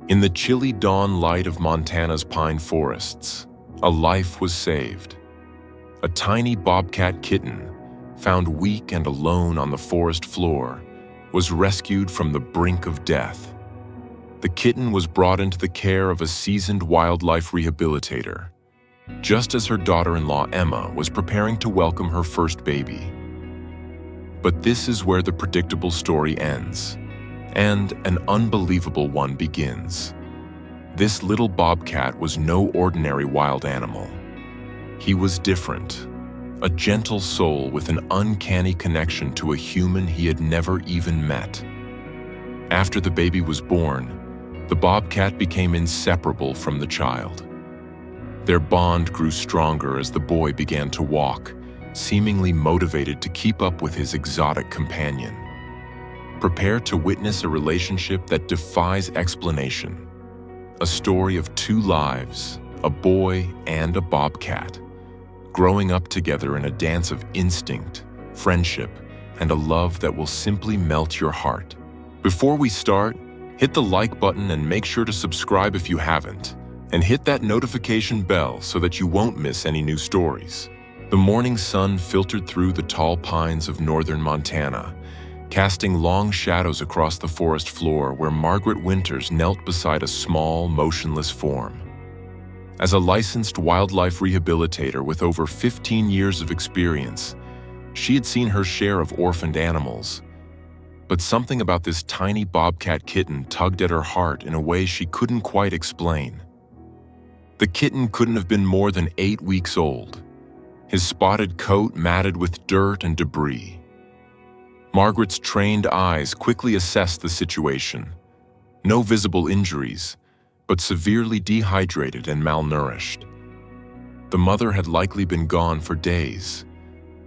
In the chilly dawn light of Montana's pine forests, a life was saved. A tiny bobcat kitten, found weak and alone on the forest floor, was rescued from the brink of death. The kitten was brought into the care of a seasoned wildlife rehabilitator, just as her daughter-in-law Emma was preparing to welcome her first baby. But this is where the predictable story ends, and an unbelievable one begins. This little bobcat was no ordinary wild animal. He was different, a gentle soul with an uncanny connection to a human he had never even met. After the baby was born, the bobcat became inseparable from the child. Their bond grew stronger as the boy began to walk, seemingly motivated to keep up with his exotic companion. Prepare to witness a relationship that defies explanation. A story of two lives, a boy and a bobcat, growing up together in a dance of instinct, friendship, and a love that will simply melt your heart. Before we start, hit the like button and make sure to subscribe if you haven't, and hit that notification bell so that you won't miss any new stories. The morning sun filtered through the tall pines of northern Montana, casting long shadows across the forest floor where Margaret Winters knelt beside a small, motionless form. As a licensed wildlife rehabilitator with over 15 years of experience, she had seen her share of orphaned animals. But something about this tiny bobcat kitten tugged at her heart in a way she couldn't quite explain. The kitten couldn't have been more than 8 weeks old, his spotted coat matted with dirt and debris. Margaret's trained eyes quickly assessed the situation. No visible injuries, but severely dehydrated and malnourished. The mother had likely been gone for days,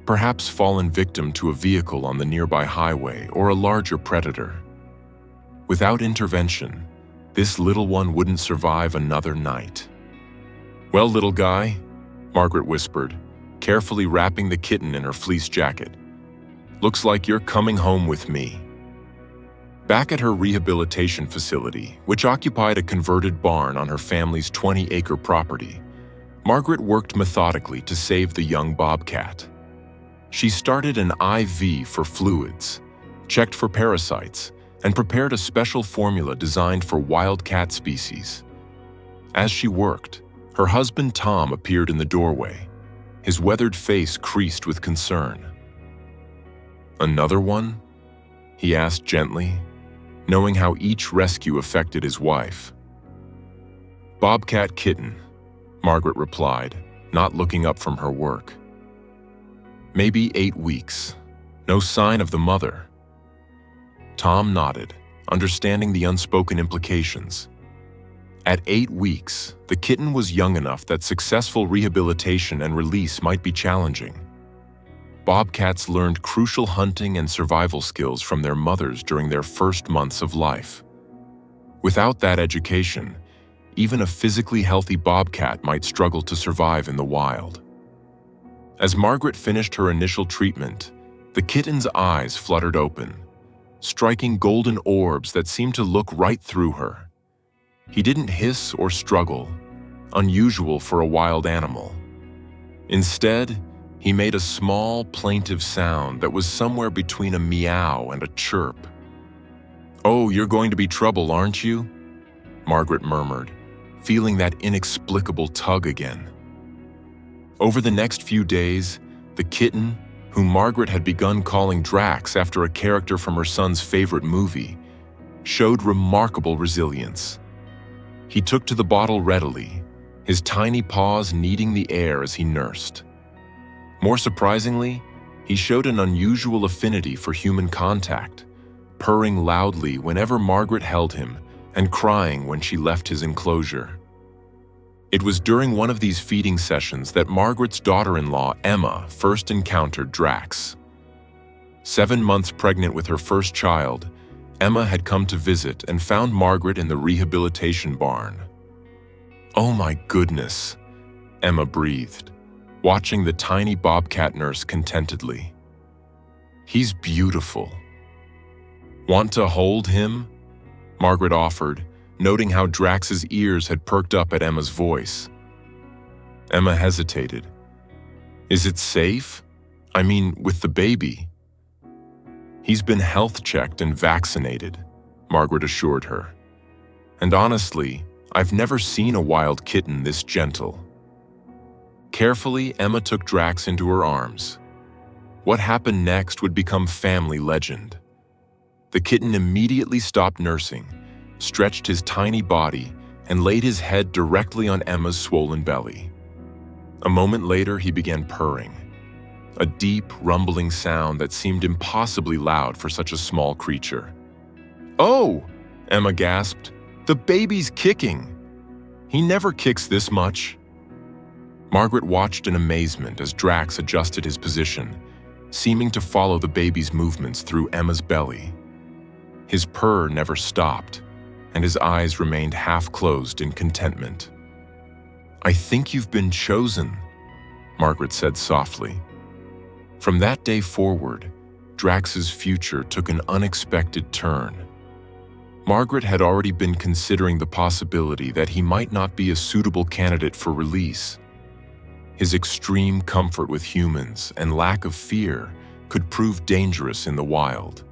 perhaps fallen victim to a vehicle on the nearby highway or a larger predator. Without intervention, this little one wouldn't survive another night. "Well, little guy," Margaret whispered, carefully wrapping the kitten in her fleece jacket, "looks like you're coming home with me." Back at her rehabilitation facility, which occupied a converted barn on her family's 20-acre property, Margaret worked methodically to save the young bobcat. She started an IV for fluids, checked for parasites, and prepared a special formula designed for wildcat species. As she worked, her husband Tom appeared in the doorway, his weathered face creased with concern. "Another one?" he asked gently, knowing how each rescue affected his wife. "Bobcat kitten," Margaret replied, not looking up from her work. "Maybe 8 weeks. No sign of the mother." Tom nodded, understanding the unspoken implications. At 8 weeks, the kitten was young enough that successful rehabilitation and release might be challenging. Bobcats learned crucial hunting and survival skills from their mothers during their first months of life. Without that education, even a physically healthy bobcat might struggle to survive in the wild. As Margaret finished her initial treatment, the kitten's eyes fluttered open, striking golden orbs that seemed to look right through her. He didn't hiss or struggle, unusual for a wild animal. Instead, he made a small, plaintive sound that was somewhere between a meow and a chirp. "Oh, you're going to be trouble, aren't you?" Margaret murmured, feeling that inexplicable tug again. Over the next few days, the kitten, whom Margaret had begun calling Drax after a character from her son's favorite movie, showed remarkable resilience. He took to the bottle readily, his tiny paws kneading the air as he nursed. More surprisingly, he showed an unusual affinity for human contact, purring loudly whenever Margaret held him and crying when she left his enclosure. It was during one of these feeding sessions that Margaret's daughter-in-law, Emma, first encountered Drax. 7 months pregnant with her first child, Emma had come to visit and found Margaret in the rehabilitation barn. "Oh my goodness," Emma breathed, watching the tiny bobcat nurse contentedly. "He's beautiful." "Want to hold him?" Margaret offered, noting how Drax's ears had perked up at Emma's voice. Emma hesitated. "Is it safe? I mean, with the baby?" "He's been health checked and vaccinated," Margaret assured her. "And honestly, I've never seen a wild kitten this gentle." Carefully, Emma took Drax into her arms. What happened next would become family legend. The kitten immediately stopped nursing, stretched his tiny body, and laid his head directly on Emma's swollen belly. A moment later, he began purring, a deep, rumbling sound that seemed impossibly loud for such a small creature. "Oh!" Emma gasped. "The baby's kicking! He never kicks this much." Margaret watched in amazement as Drax adjusted his position, seeming to follow the baby's movements through Emma's belly. His purr never stopped, and his eyes remained half-closed in contentment. "I think you've been chosen," Margaret said softly. From that day forward, Drax's future took an unexpected turn. Margaret had already been considering the possibility that he might not be a suitable candidate for release. His extreme comfort with humans and lack of fear could prove dangerous in the wild.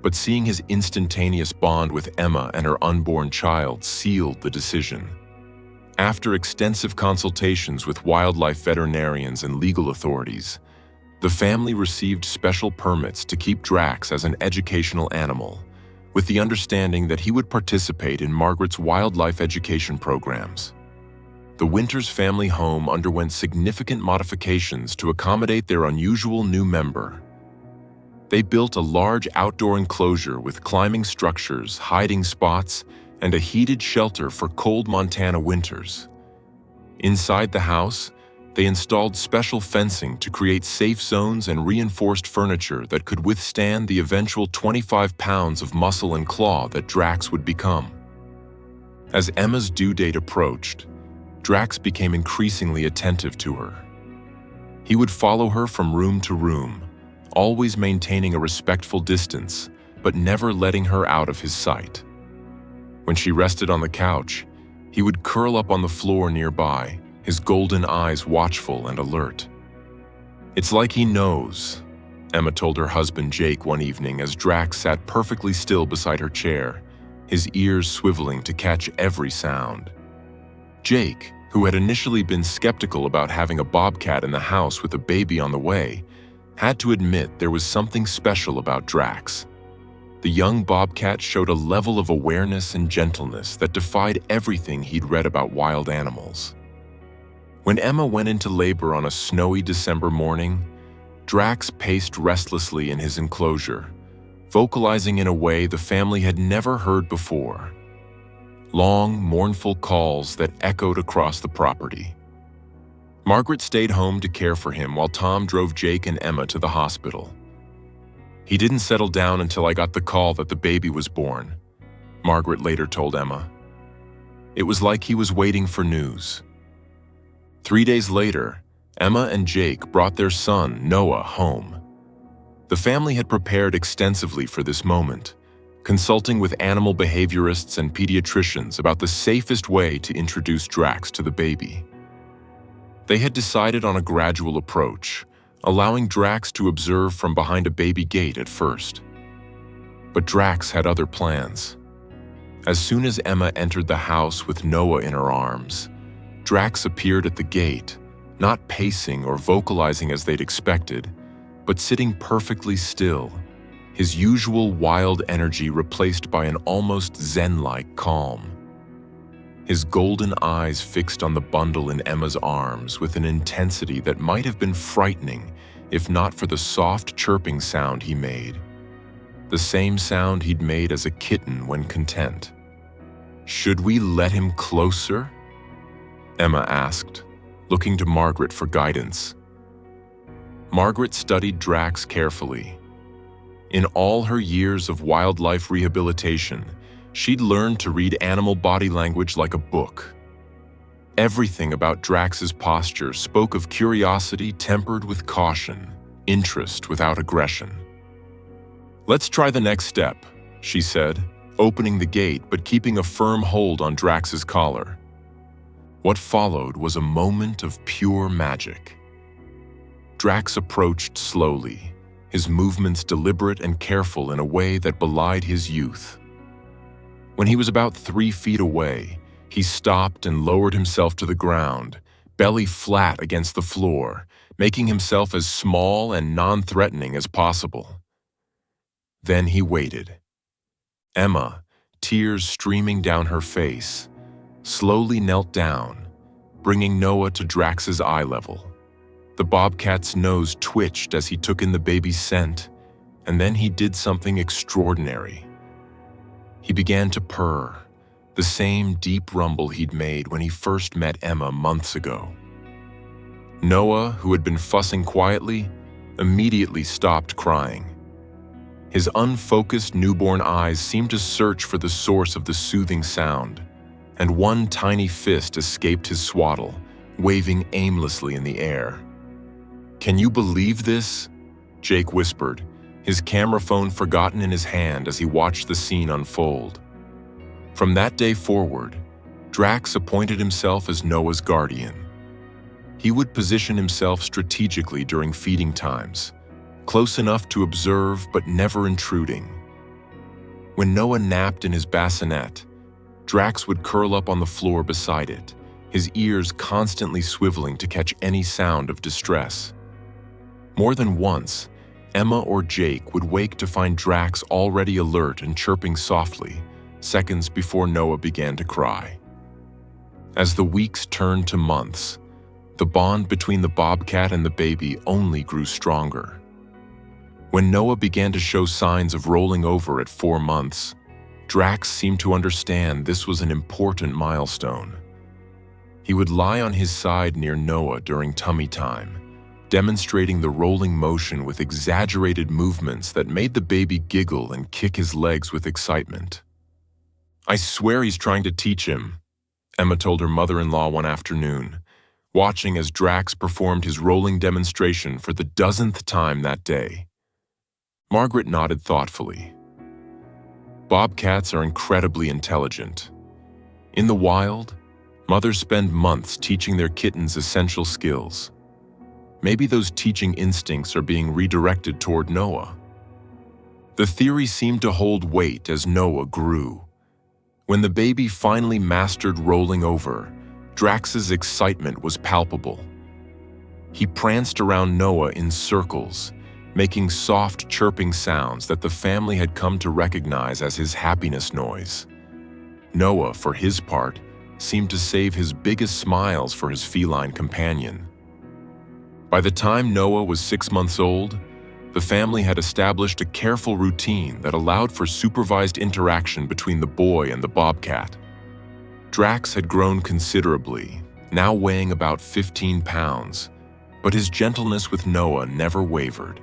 But seeing his instantaneous bond with Emma and her unborn child sealed the decision. After extensive consultations with wildlife veterinarians and legal authorities, the family received special permits to keep Drax as an educational animal, with the understanding that he would participate in Margaret's wildlife education programs. The Winters family home underwent significant modifications to accommodate their unusual new member. They built a large outdoor enclosure with climbing structures, hiding spots, and a heated shelter for cold Montana winters. Inside the house, they installed special fencing to create safe zones and reinforced furniture that could withstand the eventual 25 pounds of muscle and claw that Drax would become. As Emma's due date approached, Drax became increasingly attentive to her. He would follow her from room to room, always maintaining a respectful distance, but never letting her out of his sight. When she rested on the couch, he would curl up on the floor nearby, his golden eyes watchful and alert. "It's like he knows," Emma told her husband Jake one evening as Drax sat perfectly still beside her chair, his ears swiveling to catch every sound. Jake, who had initially been skeptical about having a bobcat in the house with a baby on the way, had to admit there was something special about Drax. The young bobcat showed a level of awareness and gentleness that defied everything he'd read about wild animals. When Emma went into labor on a snowy December morning, Drax paced restlessly in his enclosure, vocalizing in a way the family had never heard before. Long, mournful calls that echoed across the property. Margaret stayed home to care for him while Tom drove Jake and Emma to the hospital. "He didn't settle down until I got the call that the baby was born," Margaret later told Emma. "It was like he was waiting for news." 3 days later, Emma and Jake brought their son, Noah, home. The family had prepared extensively for this moment, consulting with animal behaviorists and pediatricians about the safest way to introduce Drax to the baby. They had decided on a gradual approach, allowing Drax to observe from behind a baby gate at first. But Drax had other plans. As soon as Emma entered the house with Noah in her arms, Drax appeared at the gate, not pacing or vocalizing as they'd expected, but sitting perfectly still, his usual wild energy replaced by an almost zen-like calm. His golden eyes fixed on the bundle in Emma's arms with an intensity that might have been frightening if not for the soft chirping sound he made. The same sound he'd made as a kitten when content. "Should we let him closer?" Emma asked, looking to Margaret for guidance. Margaret studied Drax carefully. In all her years of wildlife rehabilitation, she'd learned to read animal body language like a book. Everything about Drax's posture spoke of curiosity tempered with caution, interest without aggression. "Let's try the next step," she said, opening the gate but keeping a firm hold on Drax's collar. What followed was a moment of pure magic. Drax approached slowly, his movements deliberate and careful in a way that belied his youth. When he was about 3 feet away, he stopped and lowered himself to the ground, belly flat against the floor, making himself as small and non-threatening as possible. Then he waited. Emma, tears streaming down her face, slowly knelt down, bringing Noah to Drax's eye level. The bobcat's nose twitched as he took in the baby's scent, and then he did something extraordinary. He began to purr, the same deep rumble he'd made when he first met Emma months ago. Noah, who had been fussing quietly, immediately stopped crying. His unfocused newborn eyes seemed to search for the source of the soothing sound, and one tiny fist escaped his swaddle, waving aimlessly in the air. "Can you believe this?" Jake whispered, his camera phone forgotten in his hand as he watched the scene unfold. From that day forward, Drax appointed himself as Noah's guardian. He would position himself strategically during feeding times, close enough to observe but never intruding. When Noah napped in his bassinet, Drax would curl up on the floor beside it, his ears constantly swiveling to catch any sound of distress. More than once, Emma or Jake would wake to find Drax already alert and chirping softly, seconds before Noah began to cry. As the weeks turned to months, the bond between the bobcat and the baby only grew stronger. When Noah began to show signs of rolling over at 4 months, Drax seemed to understand this was an important milestone. He would lie on his side near Noah during tummy time, demonstrating the rolling motion with exaggerated movements that made the baby giggle and kick his legs with excitement. "I swear he's trying to teach him," Emma told her mother-in-law one afternoon, watching as Drax performed his rolling demonstration for the 10th time that day. Margaret nodded thoughtfully. Bobcats are incredibly intelligent. In the wild, mothers spend months teaching their kittens essential skills. Maybe those teaching instincts are being redirected toward Noah. The theory seemed to hold weight as Noah grew. When the baby finally mastered rolling over, Drax's excitement was palpable. He pranced around Noah in circles, making soft chirping sounds that the family had come to recognize as his happiness noise. Noah, for his part, seemed to save his biggest smiles for his feline companion. By the time Noah was 6 months old, the family had established a careful routine that allowed for supervised interaction between the boy and the bobcat. Drax had grown considerably, now weighing about 15 pounds, but his gentleness with Noah never wavered.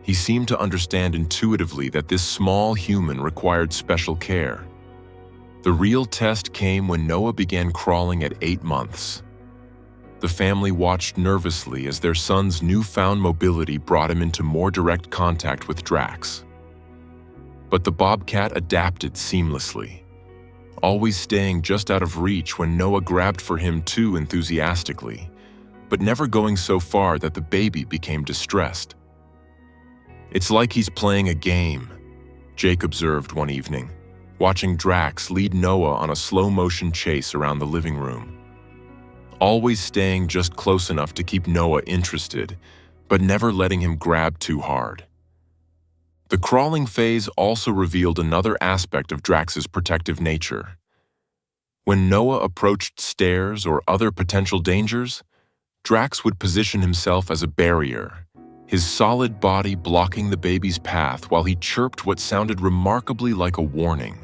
He seemed to understand intuitively that this small human required special care. The real test came when Noah began crawling at 8 months. The family watched nervously as their son's newfound mobility brought him into more direct contact with Drax. But the bobcat adapted seamlessly, always staying just out of reach when Noah grabbed for him too enthusiastically, but never going so far that the baby became distressed. "It's like he's playing a game," Jake observed one evening, watching Drax lead Noah on a slow-motion chase around the living room. Always staying just close enough to keep Noah interested, but never letting him grab too hard. The crawling phase also revealed another aspect of Drax's protective nature. When Noah approached stairs or other potential dangers, Drax would position himself as a barrier, his solid body blocking the baby's path while he chirped what sounded remarkably like a warning.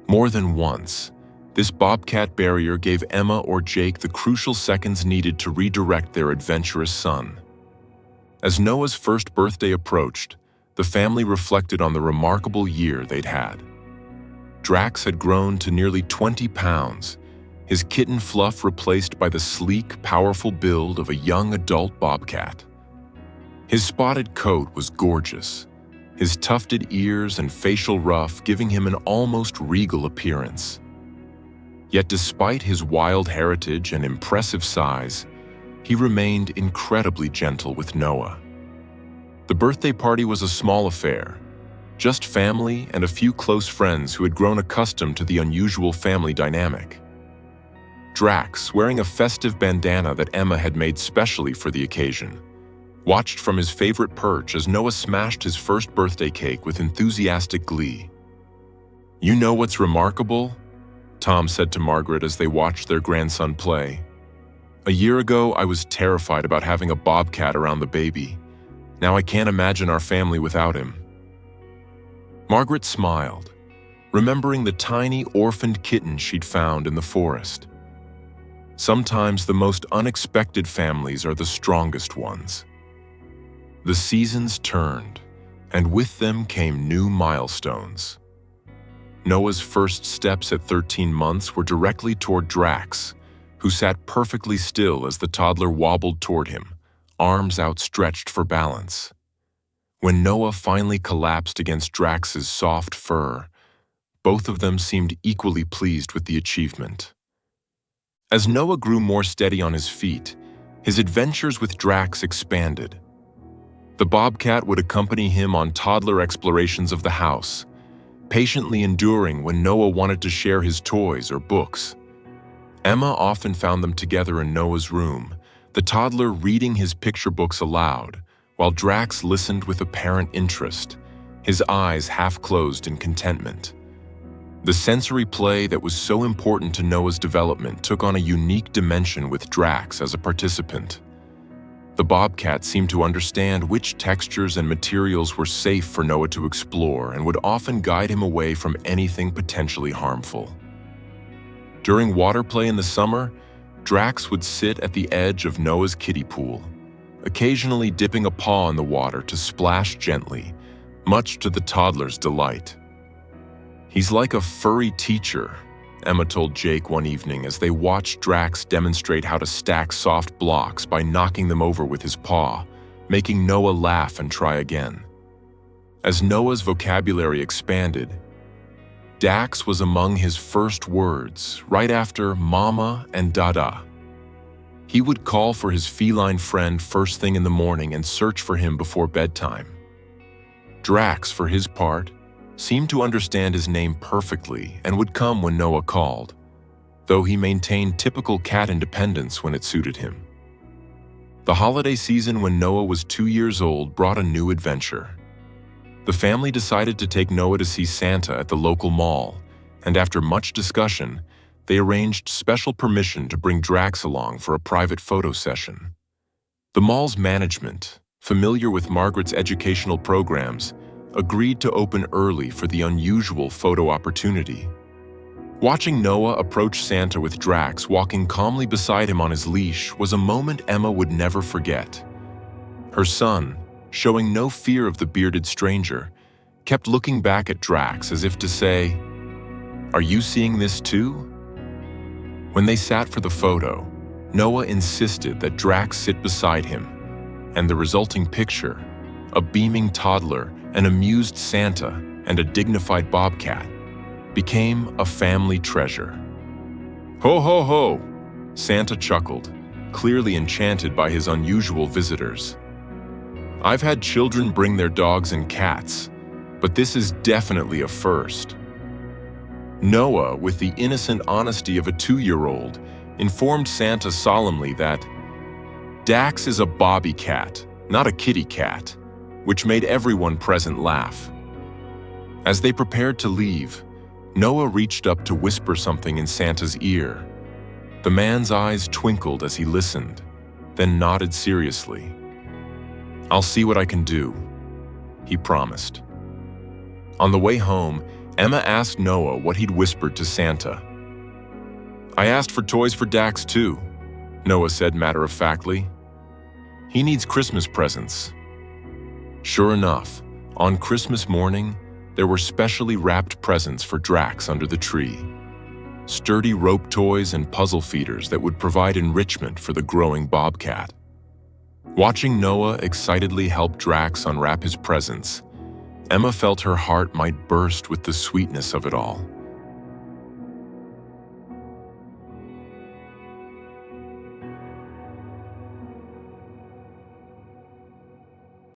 More than once, this bobcat barrier gave Emma or Jake the crucial seconds needed to redirect their adventurous son. As Noah's first birthday approached, the family reflected on the remarkable year they'd had. Drax had grown to nearly 20 pounds, his kitten fluff replaced by the sleek, powerful build of a young adult bobcat. His spotted coat was gorgeous, his tufted ears and facial ruff giving him an almost regal appearance. Yet despite his wild heritage and impressive size, he remained incredibly gentle with Noah. The birthday party was a small affair, just family and a few close friends who had grown accustomed to the unusual family dynamic. Drax, wearing a festive bandana that Emma had made specially for the occasion, watched from his favorite perch as Noah smashed his first birthday cake with enthusiastic glee. "You know what's remarkable?" Tom said to Margaret as they watched their grandson play. "A year ago, I was terrified about having a bobcat around the baby. Now I can't imagine our family without him." Margaret smiled, remembering the tiny orphaned kitten she'd found in the forest. Sometimes the most unexpected families are the strongest ones. The seasons turned, and with them came new milestones. Noah's first steps at 13 months were directly toward Drax, who sat perfectly still as the toddler wobbled toward him, arms outstretched for balance. When Noah finally collapsed against Drax's soft fur, both of them seemed equally pleased with the achievement. As Noah grew more steady on his feet, his adventures with Drax expanded. The bobcat would accompany him on toddler explorations of the house, patiently enduring when Noah wanted to share his toys or books. Emma often found them together in Noah's room, the toddler reading his picture books aloud, while Drax listened with apparent interest, his eyes half closed in contentment. The sensory play that was so important to Noah's development took on a unique dimension with Drax as a participant. The bobcat seemed to understand which textures and materials were safe for Noah to explore and would often guide him away from anything potentially harmful. During water play in the summer, Drax would sit at the edge of Noah's kiddie pool, occasionally dipping a paw in the water to splash gently, much to the toddler's delight. "He's like a furry teacher," Emma told Jake one evening as they watched Drax demonstrate how to stack soft blocks by knocking them over with his paw, making Noah laugh and try again. As Noah's vocabulary expanded, Dax was among his first words, right after mama and dada. He would call for his feline friend first thing in the morning and search for him before bedtime. Drax, for his part, seemed to understand his name perfectly and would come when Noah called, though he maintained typical cat independence when it suited him. The holiday season when Noah was 2 years old brought a new adventure. The family decided to take Noah to see Santa at the local mall, and after much discussion, they arranged special permission to bring Drax along for a private photo session. The mall's management, familiar with Margaret's educational programs, agreed to open early for the unusual photo opportunity. Watching Noah approach Santa with Drax walking calmly beside him on his leash was a moment Emma would never forget. Her son, showing no fear of the bearded stranger, kept looking back at Drax as if to say, "Are you seeing this too?" When they sat for the photo, Noah insisted that Drax sit beside him, and the resulting picture, a beaming toddler, an amused Santa, and a dignified bobcat, became a family treasure. "Ho, ho, ho!" Santa chuckled, clearly enchanted by his unusual visitors. "I've had children bring their dogs and cats, but this is definitely a first." Noah, with the innocent honesty of a 2-year-old, informed Santa solemnly that Dax is a bobby cat, not a kitty cat, which made everyone present laugh. As they prepared to leave, Noah reached up to whisper something in Santa's ear. The man's eyes twinkled as he listened, then nodded seriously. "I'll see what I can do," he promised. On the way home, Emma asked Noah what he'd whispered to Santa. "I asked for toys for Dax too," Noah said matter-of-factly. "He needs Christmas presents." Sure enough, on Christmas morning, there were specially wrapped presents for Drax under the tree. Sturdy rope toys and puzzle feeders that would provide enrichment for the growing bobcat. Watching Noah excitedly help Drax unwrap his presents, Emma felt her heart might burst with the sweetness of it all.